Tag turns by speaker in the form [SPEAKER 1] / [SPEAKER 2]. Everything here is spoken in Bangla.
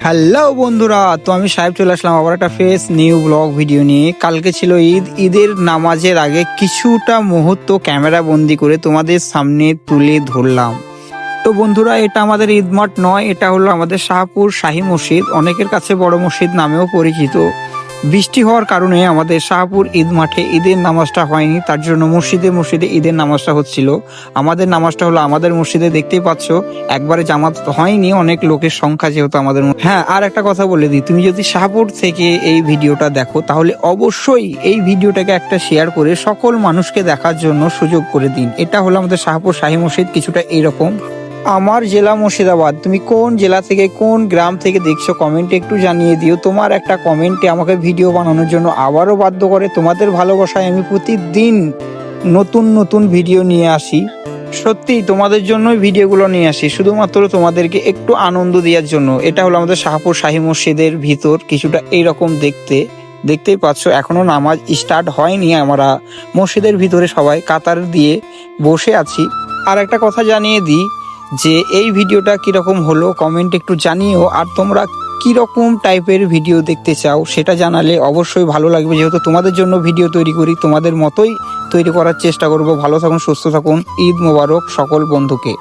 [SPEAKER 1] হ্যালো বন্ধুরা, তো আমি সাহেব চলে আসলাম আবার একটা ফ্রেশ নিউ ব্লগ ভিডিও নিয়ে। কালকে ছিল ঈদ। ঈদের নামাজের আগে কিছুটা মুহূর্ত ক্যামেরা বন্দি করে তোমাদের সামনে তুলে ধরলাম। তো বন্ধুরা, এটা আমাদের ঈদ মাঠ নয়, এটা হলো আমাদের শাহপুর শাহী মসজিদ, অনেকের কাছে বড় মসজিদ নামেও পরিচিত। বৃষ্টি হওয়ার কারণে আমাদের শাহপুর ঈদ মাঠে ঈদের নামাজটা হয়নি, তার জন্য মসজিদে মসজিদে ঈদের নামাজটা হচ্ছিল। আমাদের নামাজটা হলো আমাদের মসজিদে, দেখতেই পাচ্ছ একবারে জামাত হয়নি, অনেক লোকের সংখ্যা যেহেতু আমাদের। হ্যাঁ, আর একটা কথা বলে দিই, তুমি যদি শাহপুর থেকে এই ভিডিওটা দেখো তাহলে অবশ্যই এই ভিডিওটাকে একটা শেয়ার করে সকল মানুষকে দেখার জন্য সুযোগ করে দিন। এটা হলো আমাদের শাহপুর শাহী মসজিদ, কিছুটা এইরকম। আমার জেলা মুর্শিদাবাদ। তুমি কোন জেলা থেকে কোন গ্রাম থেকে দেখছো কমেন্টে একটু জানিয়ে দিও। তোমার একটা কমেন্টে আমাকে ভিডিও বানানোর জন্য আবারও বাধ্য করে। তোমাদের ভালোবাসায় আমি প্রতিদিন নতুন নতুন ভিডিও নিয়ে আসি। সত্যি তোমাদের জন্যই ভিডিওগুলো নিয়ে আসি, শুধুমাত্র তোমাদেরকে একটু আনন্দ দেওয়ার জন্য। এটা হলো আমাদের শাহপুর শাহী মসজিদের ভিতর, কিছুটা এইরকম দেখতে। দেখতেই পাচ্ছ এখনো নামাজ স্টার্ট হয়নি, আমরা মসজিদের ভিতরে সবাই কাতার দিয়ে বসে আছি। আর একটা কথা জানিয়ে দিই যে এই ভিডিওটা কিরকম হলো কমেন্ট একটু জানিও। আর তোমরা কিরকম টাইপের ভিডিও দেখতে চাও সেটা জানালে অবশ্যই ভালো লাগবে, যেহেতু তোমাদের জন্য ভিডিও তৈরি করি, তোমাদের মতোই তৈরি করার চেষ্টা করব। ভালো থাকুন, সুস্থ থাকুন। ঈদ মোবারক সকল বন্ধুকে।